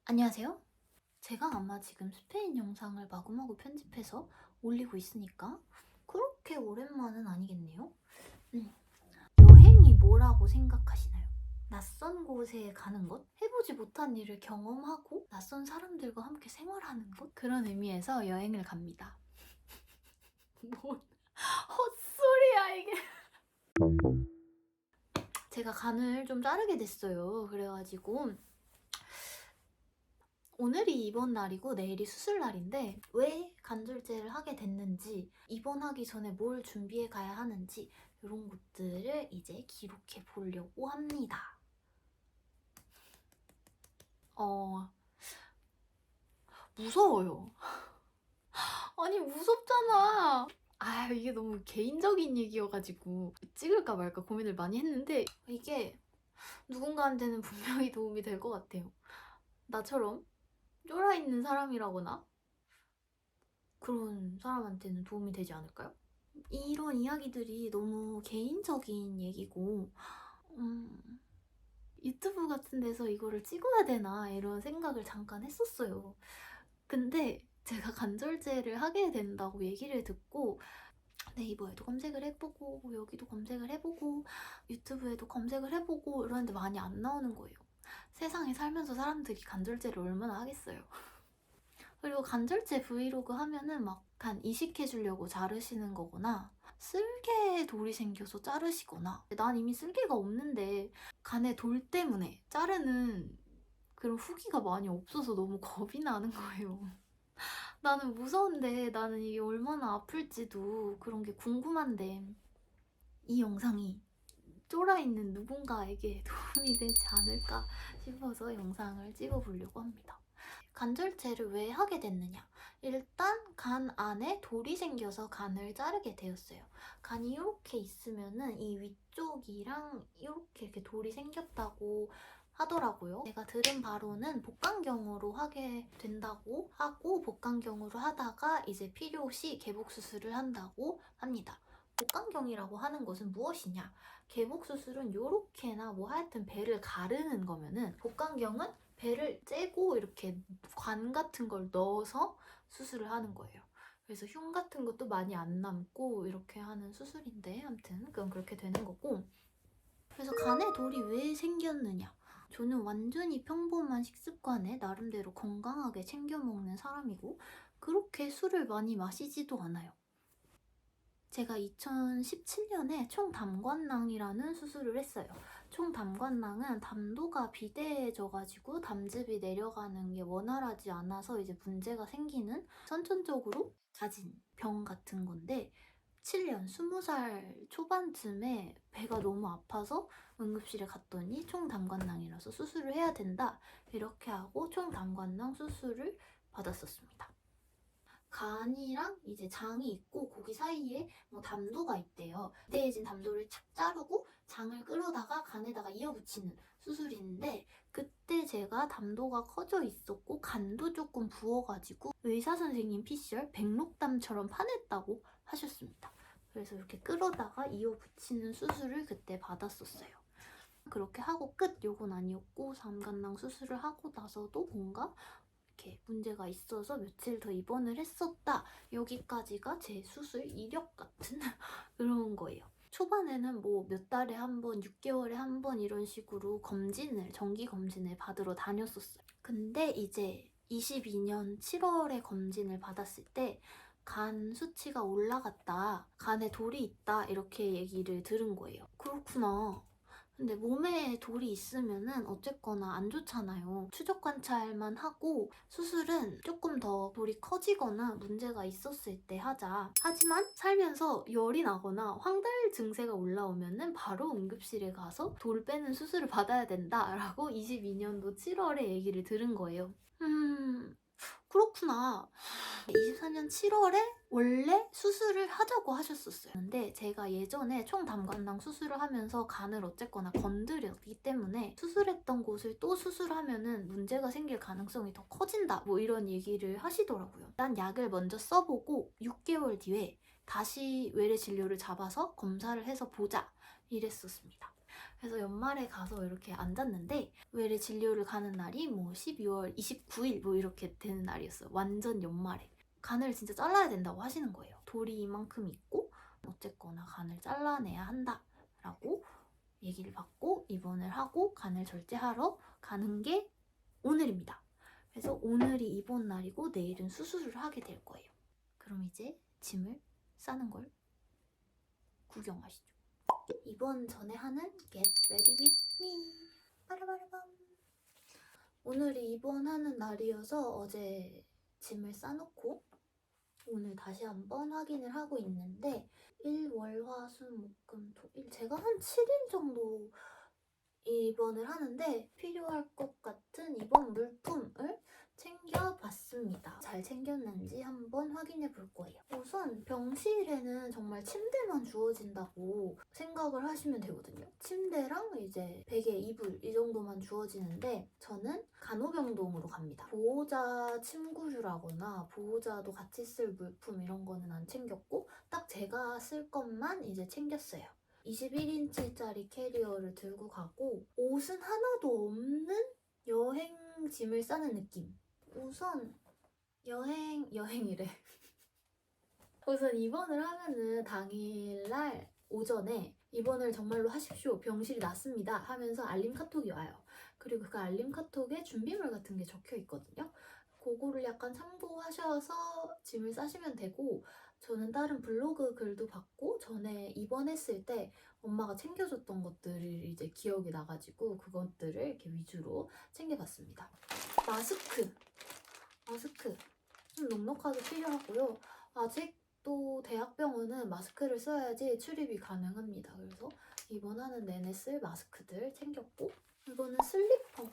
안녕하세요. 제가 아마 지금 스페인 영상을 마구마구 편집해서 올리고 있으니까 그렇게 오랜만은 아니겠네요. 음, 여행이 뭐라고 생각하시나요? 낯선 곳에 가는 것? 해보지 못한 일을 경험하고 낯선 사람들과 함께 생활하는 것? 그런 의미에서 여행을 갑니다. 뭔 헛소리야 이게. 제가 간을 좀 자르게 됐어요. 그래가지고 오늘이 입원 날이고 내일이 수술 날인데 왜 간절제를 하게 됐는지, 입원하기 전에 뭘 준비해 가야 하는지 이런 것들을 이제 기록해 보려고 합니다. 무서워요. 아니 무섭잖아. 이게 너무 개인적인 얘기여가지고 찍을까 말까 고민을 많이 했는데 이게 누군가한테는 분명히 도움이 될 것 같아요. 나처럼 쫄아있는 사람이라거나 그런 사람한테는 도움이 되지 않을까요? 이런 이야기들이 너무 개인적인 얘기고 유튜브 같은 데서 이거를 찍어야 되나 이런 생각을 잠깐 했었어요. 근데 제가 간절제를 하게 된다고 얘기를 듣고 네이버에도 검색을 해보고 여기도 검색을 해보고 유튜브에도 검색을 해보고 이러는데 많이 안 나오는 거예요. 세상에 살면서 사람들이 간절제를 얼마나 하겠어요. 그리고 간절제 브이로그 하면은 막 간 이식해주려고 자르시는 거거나 쓸개 돌이 생겨서 자르시거나, 난 이미 쓸개가 없는데 간에 돌 때문에 자르는 그런 후기가 많이 없어서 너무 겁이 나는 거예요. 나는 무서운데 나는 이게 얼마나 아플지도 그런 게 궁금한데 이 영상이 쫄아있는 누군가에게 도움이 되지 않을까 싶어서 영상을 찍어보려고 합니다. 간절제를 왜 하게 됐느냐? 일단 간 안에 돌이 생겨서 간을 자르게 되었어요. 간이 이렇게 있으면은 이 위쪽이랑 이렇게 돌이 생겼다고 하더라고요. 제가 들은 바로는 복강경으로 하게 된다고 하고, 복강경으로 하다가 이제 필요시 개복 수술을 한다고 합니다. 복강경이라고 하는 것은 무엇이냐? 개복 수술은 이렇게나 뭐 하여튼 배를 가르는 거면은, 복강경은 배를 째고 이렇게 관 같은 걸 넣어서 수술을 하는 거예요. 그래서 흉 같은 것도 많이 안 남고 이렇게 하는 수술인데, 아무튼 그건 그렇게 되는 거고. 그래서 간에 돌이 왜 생겼느냐? 저는 완전히 평범한 식습관에 나름대로 건강하게 챙겨 먹는 사람이고 그렇게 술을 많이 마시지도 않아요. 제가 2017년에 총담관낭이라는 수술을 했어요. 총담관낭은 담도가 비대해져가지고 담즙이 내려가는 게 원활하지 않아서 이제 문제가 생기는 선천적으로 가진 병 같은 건데, 7년, 20살 초반쯤에 배가 너무 아파서 응급실에 갔더니 총담관낭이라서 수술을 해야 된다 이렇게 하고 총담관낭 수술을 받았었습니다. 간이랑 이제 장이 있고 거기 사이에 뭐 담도가 있대요. 비대해진 담도를 착 자르고 장을 끌어다가 간에다가 이어붙이는 수술인데, 그때 제가 담도가 커져 있었고 간도 조금 부어가지고 의사 선생님 피셜 백록담처럼 파냈다고 하셨습니다. 그래서 이렇게 끌어다가 이어붙이는 수술을 그때 받았었어요. 그렇게 하고 끝! 요건 아니었고, 삼간낭 수술을 하고 나서도 뭔가 이렇게 문제가 있어서 며칠 더 입원을 했었다. 여기까지가 제 수술 이력 같은 그런 거예요. 초반에는 뭐 몇 달에 한 번, 6개월에 한 번 이런 식으로 정기 검진을 받으러 다녔었어요. 근데 이제 22년 7월에 검진을 받았을 때 간 수치가 올라갔다, 간에 돌이 있다 이렇게 얘기를 들은 거예요. 그렇구나. 근데 몸에 돌이 있으면은 어쨌거나 안 좋잖아요. 추적 관찰만 하고 수술은 조금 더 돌이 커지거나 문제가 있었을 때 하자. 하지만 살면서 열이 나거나 황달 증세가 올라오면은 바로 응급실에 가서 돌 빼는 수술을 받아야 된다라고 22년도 7월에 얘기를 들은 거예요. 그렇구나. 24년 7월에 원래 수술을 하자고 하셨었어요. 근데 제가 예전에 총담관낭 수술을 하면서 간을 어쨌거나 건드렸기 때문에 수술했던 곳을 또 수술하면은 문제가 생길 가능성이 더 커진다, 뭐 이런 얘기를 하시더라고요. 일단 약을 먼저 써보고 6개월 뒤에 다시 외래 진료를 잡아서 검사를 해서 보자 이랬었습니다. 그래서 연말에 가서 이렇게 앉았는데 외래 진료를 가는 날이 뭐 12월 29일 뭐 이렇게 되는 날이었어요. 완전 연말에. 간을 진짜 잘라야 된다고 하시는 거예요. 돌이 이만큼 있고 어쨌거나 간을 잘라내야 한다라고 얘기를 받고 입원을 하고 간을 절제하러 가는 게 오늘입니다. 그래서 오늘이 입원 날이고 내일은 수술을 하게 될 거예요. 그럼 이제 짐을 싸는 걸 구경하시죠. 입원 전에 하는 Get Ready With Me. 빠라바라밤. 오늘이 입원하는 날이어서 어제 짐을 싸놓고 오늘 다시 한번 확인을 하고 있는데 일, 월, 화, 수, 목, 금, 토, 일 제가 한 7일 정도 입원을 하는데 필요할 것 같은 입원 물품을 챙겨봤습니다. 잘 챙겼는지 한번 확인해 볼 거예요. 우선 병실에는 정말 침대만 주어진다고 생각을 하시면 되거든요. 침대랑 이제 베개, 이불 이 정도만 주어지는데 저는 간호병동으로 갑니다. 보호자 침구류라거나 보호자도 같이 쓸 물품 이런 거는 안 챙겼고 딱 제가 쓸 것만 이제 챙겼어요. 21인치짜리 캐리어를 들고 가고 옷은 하나도 없는 여행짐을 싸는 느낌. 우선 여행이래. 우선 입원을 하면은 당일날 오전에 입원을 정말로 하십시오. 병실이 났습니다. 하면서 알림 카톡이 와요. 그리고 그 알림 카톡에 준비물 같은 게 적혀 있거든요. 그거를 약간 참고하셔서 짐을 싸시면 되고 저는 다른 블로그 글도 봤고 전에 입원했을 때 엄마가 챙겨줬던 것들이 이제 기억이 나가지고 그것들을 이렇게 위주로 챙겨봤습니다. 마스크 좀 넉넉하게 필요하고요. 아직도 대학병원은 마스크를 써야지 출입이 가능합니다. 그래서 입원하는 내내 쓸 마스크들 챙겼고 이거는 슬리퍼.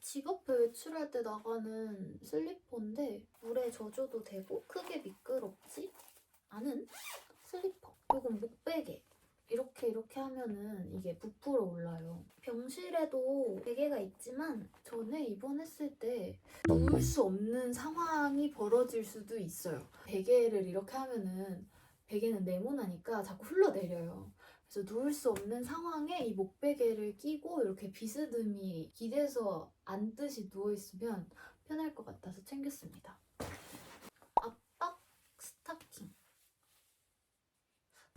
집 앞에 외출할 때 나가는 슬리퍼인데 물에 젖어도 되고 크게 미끄럽지 않은 슬리퍼. 이건 목베개. 이렇게 하면은 이게 부풀어 올라요. 병실에도 베개가 있지만 전에 입원했을 때 누울 수 없는 상황이 벌어질 수도 있어요. 베개를 이렇게 하면은 베개는 네모나니까 자꾸 흘러내려요. 그래서 누울 수 없는 상황에 이 목베개를 끼고 이렇게 비스듬히 기대서 앉듯이 누워있으면 편할 것 같아서 챙겼습니다. 압박 스타킹.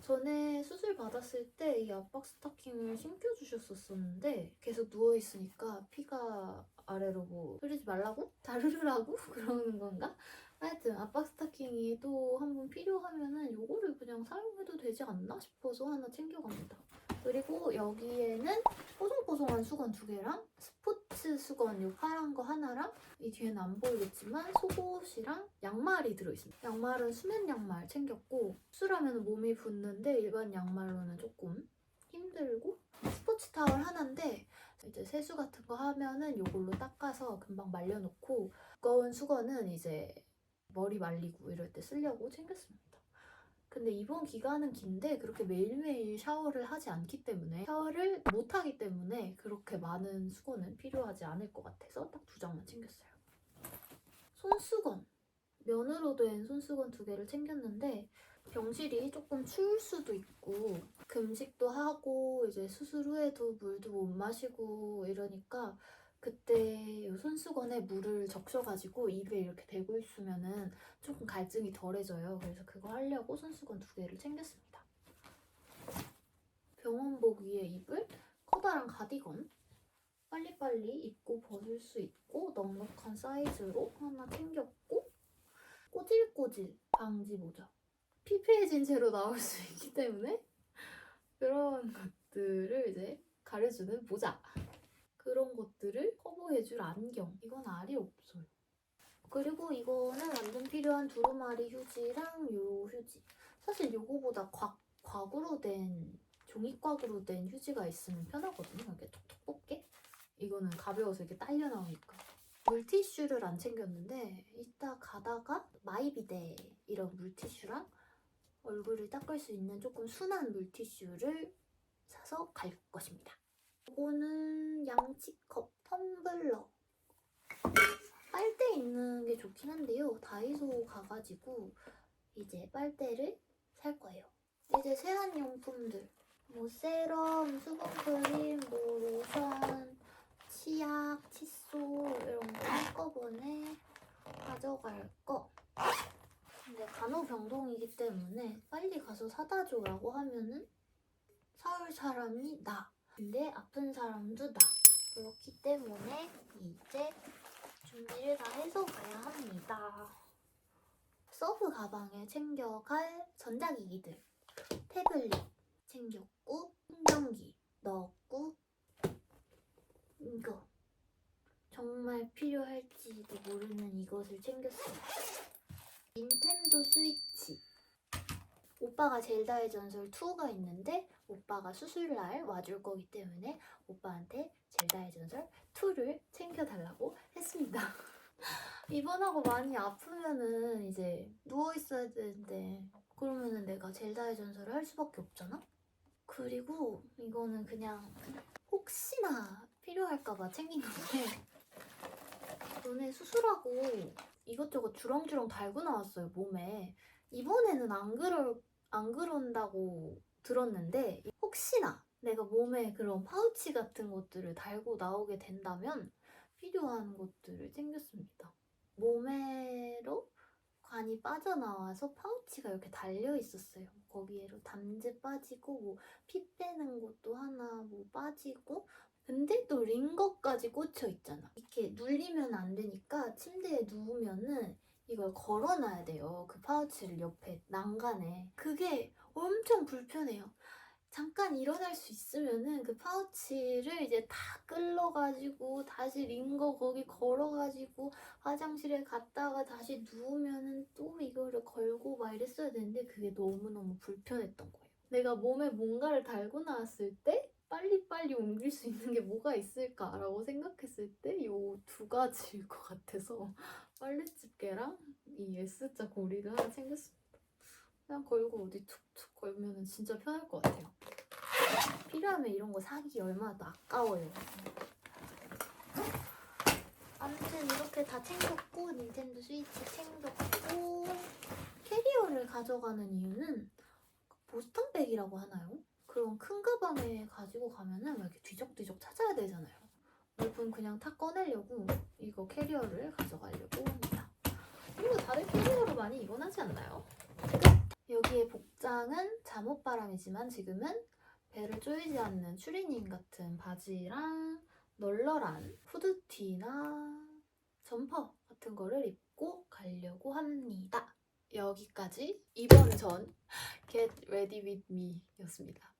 전에 수술 받았을 때 이 압박 스타킹을 신겨주셨었는데 계속 누워있으니까 피가 아래로 뭐 흐르지 말라고? 잘 흐르라고? 그러는 건가? 하여튼 압박 스타킹이 또 한 번 필요하면은 요거를 그냥 사용해도 되지 않나 싶어서 하나 챙겨갑니다. 그리고 여기에는 뽀송뽀송한 수건 2개랑 스포츠 수건 요 파란 거 하나랑 이 뒤에는 안 보이겠지만 속옷이랑 양말이 들어있습니다. 양말은 수면 양말 챙겼고 수술하면 몸이 붓는데 일반 양말로는 조금 힘들고 스포츠 타월 하나인데 이제 세수 같은 거 하면은 요걸로 닦아서 금방 말려놓고 두꺼운 수건은 이제 머리 말리고 이럴 때 쓰려고 챙겼습니다. 근데 이번 기간은 긴데 그렇게 매일매일 샤워를 하지 않기 때문에 샤워를 못하기 때문에 그렇게 많은 수건은 필요하지 않을 것 같아서 딱 2장만 챙겼어요. 손수건. 면으로 된 손수건 2개를 챙겼는데 병실이 조금 추울 수도 있고 금식도 하고 이제 수술 후에도 물도 못 마시고 이러니까 그때 이 손수건에 물을 적셔가지고 입에 이렇게 대고 있으면은 조금 갈증이 덜해져요. 그래서 그거 하려고 손수건 2개를 챙겼습니다. 병원복 위에 입을 커다란 가디건. 빨리빨리 입고 벗을 수 있고 넉넉한 사이즈로 하나 챙겼고 꼬질꼬질 방지 모자. 피폐해진 채로 나올 수 있기 때문에 그런 것들을 이제 가려주는 모자. 그런 것들을 커버해줄 안경. 이건 알이 없어요. 그리고 이거는 완전 필요한 두루마리 휴지랑 요 휴지. 사실 요거보다 곽으로 된 종이곽으로 된 휴지가 있으면 편하거든요. 이렇게 톡톡 뽑게. 이거는 가벼워서 이렇게 딸려 나오니까. 물티슈를 안 챙겼는데 이따 가다가 마이비데 이런 물티슈랑 얼굴을 닦을 수 있는 조금 순한 물티슈를 사서 갈 것입니다. 이거는 양치컵, 텀블러. 빨대 있는 게 좋긴 한데요. 다이소 가가지고 이제 빨대를 살 거예요. 이제 세안용품들. 뭐 세럼, 수분크림, 뭐 로션, 치약, 칫솔 이런 거 한꺼번에 가져갈 거. 근데 간호병동이기 때문에 빨리 가서 사다 줘라고 하면은 사올 사람이 나. 근데 아픈 사람도 나. 그렇기 때문에 이제 준비를 다 해서 가야 합니다. 서브 가방에 챙겨갈 전자기기들. 태블릿 챙겼고, 충전기 넣었고, 이거 정말 필요할지도 모르는 이것을 챙겼어요. 닌텐도 스위치. 오빠가 젤다의 전설 2가 있는데 오빠가 수술날 와줄 거기 때문에 오빠한테 젤다의 전설 2를 챙겨달라고 했습니다. 입원하고 많이 아프면은 이제 누워있어야 되는데 그러면은 내가 젤다의 전설을 할 수밖에 없잖아? 그리고 이거는 그냥 혹시나 필요할까봐 챙긴 건데 전에 수술하고 이것저것 주렁주렁 달고 나왔어요, 몸에. 이번에는 안 그런다고 들었는데 혹시나 내가 몸에 그런 파우치 같은 것들을 달고 나오게 된다면 필요한 것들을 챙겼습니다. 몸에로 관이 빠져나와서 파우치가 이렇게 달려 있었어요. 거기에로 담즙 빠지고 뭐 피 빼는 것도 하나 뭐 빠지고 근데 또 링거까지 꽂혀 있잖아. 이렇게 눌리면 안 되니까 침대에 누우면은 이걸 걸어놔야 돼요. 그 파우치를 옆에 난간에. 그게 엄청 불편해요. 잠깐 일어날 수 있으면은 그 파우치를 이제 다 끌러가지고 다시 링거 거기 걸어가지고 화장실에 갔다가 다시 누우면은 또 이거를 걸고 막 이랬어야 되는데 그게 너무너무 불편했던 거예요. 내가 몸에 뭔가를 달고 나왔을 때 빨리빨리 옮길 수 있는 게 뭐가 있을까라고 생각했을 때 이 두 가지일 것 같아서 빨래집게랑 이 S자 고리를 하나 챙겼습니다. 그냥 걸고 어디 툭툭 걸면 진짜 편할 것 같아요. 필요하면 이런 거 사기 얼마나 또 아까워요. 아무튼 이렇게 다 챙겼고 닌텐도 스위치 챙겼고 캐리어를 가져가는 이유는 보스턴백이라고 하나요? 그런 큰 가방에 가지고 가면은 막 이렇게 뒤적뒤적 찾아야 되잖아요. 여러분 그냥 다 꺼내려고 이거 캐리어를 가져가려고 합니다. 그리고 다들 캐리어로 많이 입원하지 않나요? 여기에 복장은 잠옷바람이지만 지금은 배를 조이지 않는 추리닝 같은 바지랑 널널한 후드티나 점퍼 같은 거를 입고 가려고 합니다. 여기까지 입원 전 Get Ready With Me 였습니다.